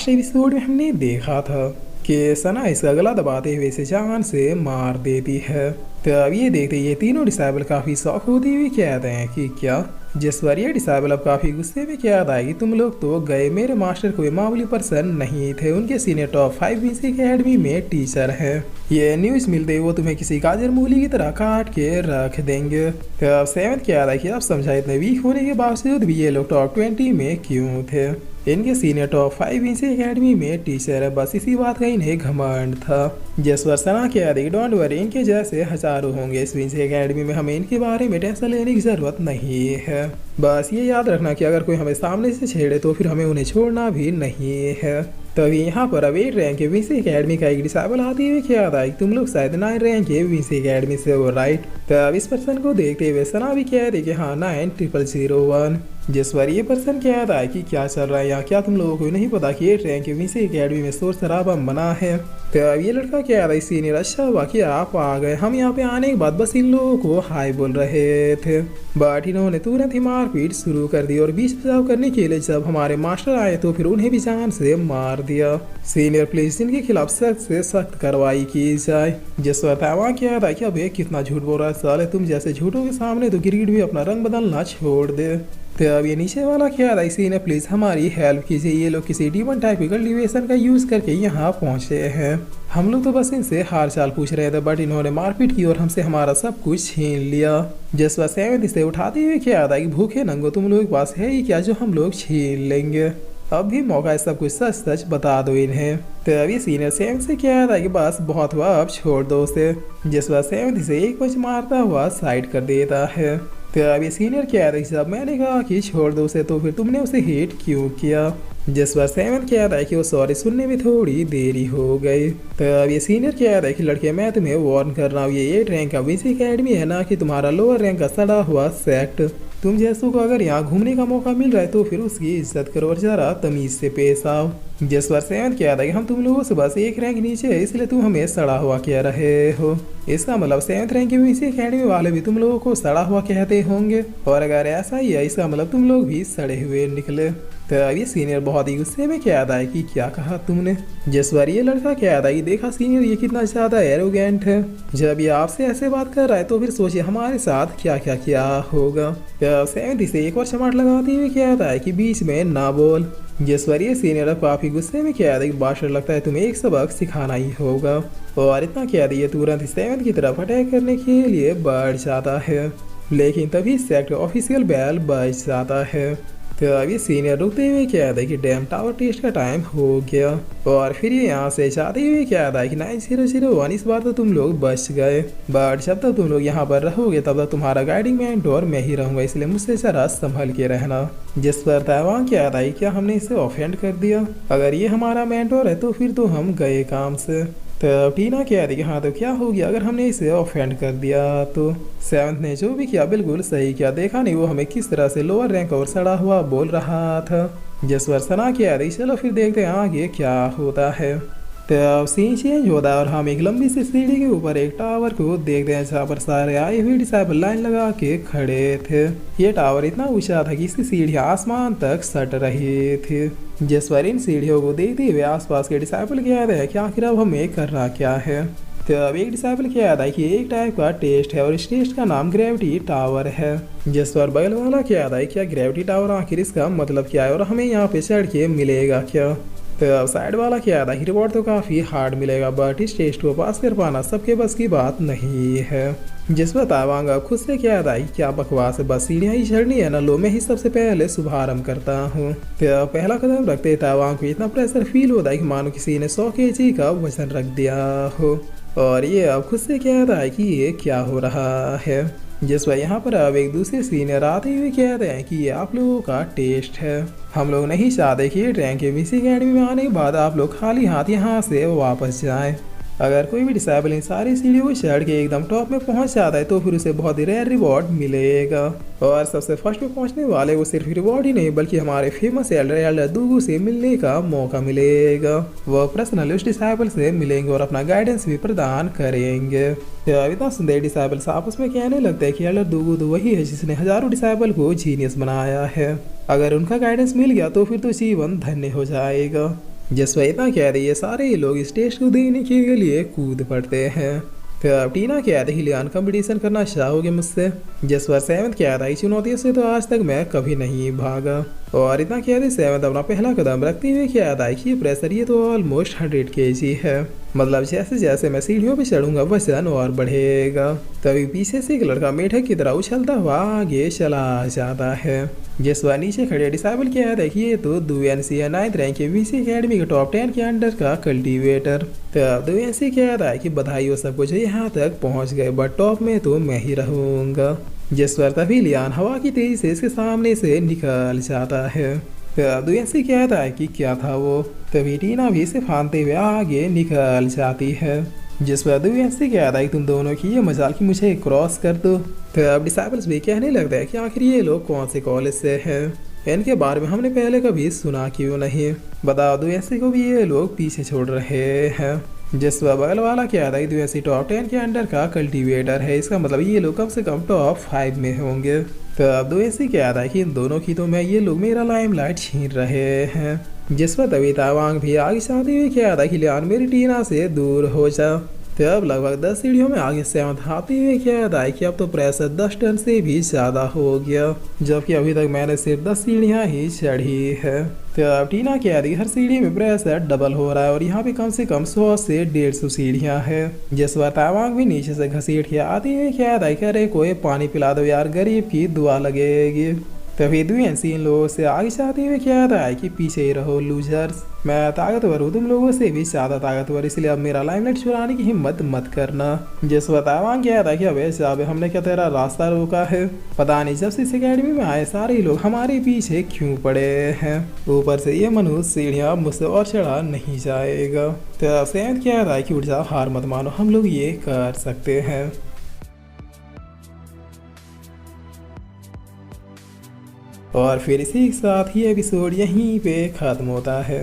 Last episode में हमने देखा था कि सना इसका गला दबाते हुए इसे जान से मार देती है। तो अब ये देखते ये तीनों डिसाइबल काफी शौक होती हुई कहते हैं कि क्या, जिस पर ये डिसाइबल अब काफी गुस्से में कहता है कि तुम लोग तो गए, मेरे मास्टर कोई मामूली पर्सन नहीं थे, उनके सीनियर टॉप 5 म्यूजिक एकेडमी में टीचर है। ये न्यूज मिलते ही वो तुम्हें किसी गाजर मूली की तरह काट के रख देंगे। तो अब सेवंथ कहता है कि अब समझा इतने वीक होने के बावजूद भी ये लोग टॉप 20 में क्यों थे, इनके सीनियर टॉप 5 म्यूजिक एकेडमी में टीचर है, बस इसी बात का इन्हें घमंड था। जिस पर सना कहता है डोंट वरी, इनके जैसे हजारों होंगे इस म्यूजिक एकेडमी में, हमें इनके बारे में टेंशन लेने की जरूरत नहीं है। बस ये याद रखना कि अगर कोई हमें सामने से छेड़े तो फिर हमें उन्हें छोड़ना भी नहीं है। तभी यहाँ पर अब 8 रैंक के वीसी एकेडमी का एक डिसाइबल आती हुई क्या आता है, तुम लोग शायद 9 रैंक के वीसी एकेडमी से हो, राइट। तब इस पर्सन को देखते हुए सना भी कह दे कि हाँ 9001। जिस पर ये पर्सन कहता है कि क्या चल रहा है यहाँ, क्या तुम लोगों को नहीं पता कि 8 रैंक के वीसी एकेडमी में शोर शराबा मना है। तो अब ये लड़का क्या था सीनियर, अच्छा हुआ कि आप आ गए, हम यहाँ पे आने के बाद बस इन लोगों को हाई बोल रहे थे, बट इन्होंने तुरंत ही मारपीट शुरू कर दी और बीच बचाव करने के लिए जब हमारे मास्टर आए तो फिर उन्हें भी जान से मार दिया। सीनियर प्लीज इनके खिलाफ सख्त से सख्त कार्रवाई की जाए। जिस पर वहाँ क्या था कि अब ये कितना झूठ बोल रहा है साले, तुम जैसे झूठों के सामने तो गिरगिट भी अपना रंग बदलना छोड़ दे। तो अब ये नीचे वाला क्या था, इसी ने प्लीज हमारी हेल्प कीजिए, ये लोग किसी डीमन टाइपिकल डिवेशन का यूज करके यहाँ पहुँचे हैं, हम लोग तो बस इनसे हाल चाल पूछ रहे थे बट इन्होंने मारपीट की और हमसे हमारा सब कुछ छीन लिया। जिस पर सेवंथ इसे उठाते हुए क्या आता है कि भूखे नंगो तुम लोगों के पास है ही क्या जो हम लोग छीन लेंगे, अब भी मौका है सब कुछ सच सच बता दो इन्हें। तो अभी सीनियर सेवंथ से क्या आता है कि बस बहुत हुआ अब छोड़ दो उसे। जिस पर सेवंथ इसे एक पंच मारता हुआ साइड कर देता है। तो अब ये सीनियर क्या आता है जब मैंने कहा कि छोड़ दो उसे तो फिर तुमने उसे हिट क्यों किया। जिस पर सेवंथ क्या आता है कि वो सॉरी सुनने में थोड़ी देरी हो गई। तो अब ये सीनियर क्या आता है कि लड़के मैं तुम्हें वार्न कर रहा हूँ, ये 8 रैंक का वीसी एकेडमी है ना कि तुम्हारा लोअर रैंक का सड़ा हुआ सेक्ट, तुम जैसों को अगर यहाँ घूमने का मौका मिल रहा है तो फिर उसकी इज्जत करो और जरा तमीज से पेश आओ। जिस पर सेवंथ क्या था कि हम तुम लोगों से बस 1 रैंक नीचे है इसलिए तुम हमें सड़ा हुआ कह रहे हो, इसका मतलब 7th रैंक के वीसी एकेडमी वाले भी तुम लोगों को सड़ा हुआ कहते होंगे, और अगर ऐसा ही है इसका मतलब तुम लोग भी सड़े हुए निकले। तो अब ये सीनियर बहुत ही गुस्से में क्या आता है कि क्या कहा तुमने। जिस पर ये लड़का क्या आता है कि देखा सीनियर ये कितना ज्यादा एरोगेंट है, जब ये आपसे ऐसे बात कर रहा है तो फिर सोचिए हमारे साथ क्या क्या किया होगा। तो सेवंथ से एक और चमाट लगाती हुई क्या आता है कि बीच में ना बोल। जिस पर ये सीनियर अब काफी गुस्से में क्या आता है कि बादशाह लगता है तुम्हें एक सबक सिखाना ही होगा, और इतना क्या ये तुरंत सेवंथ की तरफ अटैक करने के लिए बढ़ जाता है, लेकिन तभी सेक्टर ऑफिशियल बेल बज जाता है। तो अभी सीनियर रुकते हुए क्या आता है कि डैम टावर टेस्ट का टाइम हो गया, और फिर ये यहाँ से जाते हुए क्या आता है कि 9001 इस बार तो तुम लोग बच गए, बट जब तक तुम लोग यहाँ पर रहोगे तब तक तुम्हारा गाइडिंग मेंटोर मैं ही रहूंगा, इसलिए मुझसे जरा संभल के रहना। जिस पर तैवान क्या आता है क्या हमने इसे ऑफेंड कर दिया, अगर ये हमारा मेंटोर है तो फिर तो हम गए काम से। तो टीना कह रही कि हाँ तो क्या हो गया अगर हमने इसे ऑफेंड कर दिया तो। सेवंथ ने जो भी किया बिल्कुल सही किया, देखा नहीं वो हमें किस तरह से लोअर रैंक और सड़ा हुआ बोल रहा था। जिस पर सना कह रही चलो फिर देखते हैं आगे क्या होता है। तो अब सीन चेंज होता है और हम एक लंबी सी सीढ़ी के ऊपर एक टावर को देखते हैं जहाँ पर सारे आए हुए डिसाइबल लाइन लगा के खड़े थे। ये टावर इतना ऊंचा था कि इसकी सीढ़ियाँ आसमान तक सट रही थी। जिस पर इन सीढ़ियों को देखते हुए आसपास के डिसाइबल कह रहे हैं कि आखिर अब हमें करना क्या है। तो अब एक डिसाइबल क्या आता है कि एक टाइप का टेस्ट है और इस टेस्ट का नाम ग्रेविटी टावर है। जिस पर बगल वाला क्या आता है क्या ग्रेविटी टावर आखिर इसका मतलब क्या है और हमें यहाँ पे चढ़ के मिलेगा क्या। तो अब साइड वाला क्या आता है रिवॉर्ड तो काफ़ी हार्ड मिलेगा बट इस टेस्ट को पास कर पाना सबके बस की बात नहीं है। जिस पर तावांग अब खुद से क्या आता है क्या बकवास है, बस सीढ़ियाँ ही चढ़नी है ना, लो मैं ही सबसे पहले शुभारंभ करता हूँ। तो पहला कदम रखते तावांग को इतना प्रेशर फील होता है कि मानो किसी ने 100 kg का वजन रख दिया हो, और ये अब खुद से क्या आता है कि ये क्या हो रहा है। जिस पर यहाँ पर अब एक दूसरे सीनियर आते हुए कहते हैं कि ये आप लोगों का टेस्ट है, हम लोग नहीं चाहते कि रैंक के वीसी एकेडमी में आने के बाद आप लोग खाली हाथ यहाँ से वापस जाएं। अगर कोई भी डिसाइबल इन सारी सीढ़ियों को चढ़ के एकदम टॉप में पहुंच जाता है तो फिर उसे बहुत ही रेयर रिवॉर्ड मिलेगा, और सबसे फर्स्ट में पहुंचने वाले को सिर्फ रिवॉर्ड ही नहीं बल्कि हमारे फेमस एल्डर दूगू से मिलने का मौका मिलेगा। वह पर्सनल उस डिसाइबल से मिलेंगे और अपना गाइडेंस भी प्रदान करेंगे। इतना सुंदर डिसाइबल्स आपस में कहने लगते हैं कि एल्डर दूगू तो वही है जिसने हजारों डिसाइबल को जीनियस बनाया है, अगर उनका गाइडेंस मिल गया तो फिर तो जीवन धन्य हो जाएगा। जसवा इतना कह रही है सारे लोग इस टेस्ट को देने के लिए कूद पड़ते हैं। तो अब टीना कह रही लियान कंपटीशन करना चाहोगे मुझसे। जसवा सेवंत कह रहा है चुनौतियों से तो आज तक मैं कभी नहीं भागा। और इतना कह रही सेवंत अपना पहला कदम रखते हुए कह रहा है कि ये प्रेशर ये तो ऑलमोस्ट 100 kg है, मतलब जैसे जैसे मैं सीढ़ियों पे चढ़ूंगा वजन और बढ़ेगा। तभी पीछे से एक लड़का मेढक की तरह उछलता हुआ आगे चला जाता है। जसवा नीचे खड़े डिसाइबल कह रहा है कि ये तो दुएनसी 9th रैंक के वीसी अकेडमी के टॉप 10 के अंडर का कल्टीवेटर। तब दुएनसी कह रहा है कि बधाई हो सबको जो यहाँ तक पहुँच गए, बट टॉप में तो मैं ही रहूँगा। जिसपर तभी लियान हवा की तेजी से इसके सामने से निकल जाता है। तब दुएनसी कहता है कि क्या था वो। तभी टीना भी इसे फांदते हुए आगे निकल जाती है। जिस पर दुएनसी कहता है कि तुम दोनों की ये मजाल कि मुझे क्रॉस कर दो। तब डिसाइबल्स भी कहने लगता है कि आखिर ये लोग कौन से कॉलेज से हैं, इनके बारे में हमने पहले कभी सुना क्यों नहीं। बताओ दुएनसी को भी ये लोग पीछे छोड़ रहे हैं। जिस पर बगल वाला कहता है दुएनसी टॉप 10 के अंडर का कल्टीवेटर है, इसका मतलब ये लोग कम से कम टॉप 5 में होंगे। तब दुएनसी कहता है कि इन दोनों की तो मैं ये लोग मेरा लाइमलाइट छीन रहे हैं। जिस पर तभी तावांग भी आगे चाहते हुए कहता है कि लियान मेरी टीना से दूर हो जा। तब लगभग 10 सीढ़ियों में आगे सेवंथ आते हुए कहता है कि अब तो प्रेशर 10 टन से भी ज़्यादा हो गया, जबकि अभी तक मैंने सिर्फ 10 सीढ़ियाँ ही चढ़ी है। तब टीना कह रही हर सीढ़ी में प्रेशर डबल हो रहा है और यहाँ पे कम से कम 100 से 150 सीढ़ियाँ हैं। जिस पर तावांग भी नीचे से घसीट के आते हुए कहता है कि अरे कोई पानी पिला दो यार, गरीब की दुआ लगेगी। तभी दुएनसी इन लोगों से आगे चाहते हुए कहता है कि पीछे ही रहो लूजर्स, मैं ताकतवर हूँ तुम लोगों से भी ज़्यादा ताकतवर, इसलिए अब मेरा लाइमलाइट चुराने की हिम्मत मत करना। जिस बतावांग कहता है कि अबे साहब हमने क्या तेरा रास्ता रोका है, पता नहीं जब से इस अकेडमी में आए सारे लोग हमारे पीछे क्यों पड़े हैं, ऊपर से ये मनुष्य सीढ़ियाँ मुझसे और चढ़ा नहीं जाएगा। तो सेवंत कहता है कि उठ जाओ, हार मत मानो, हम लोग ये कर सकते हैं। और फिर इसी के साथ ही एपिसोड यहीं पे ख़त्म होता है।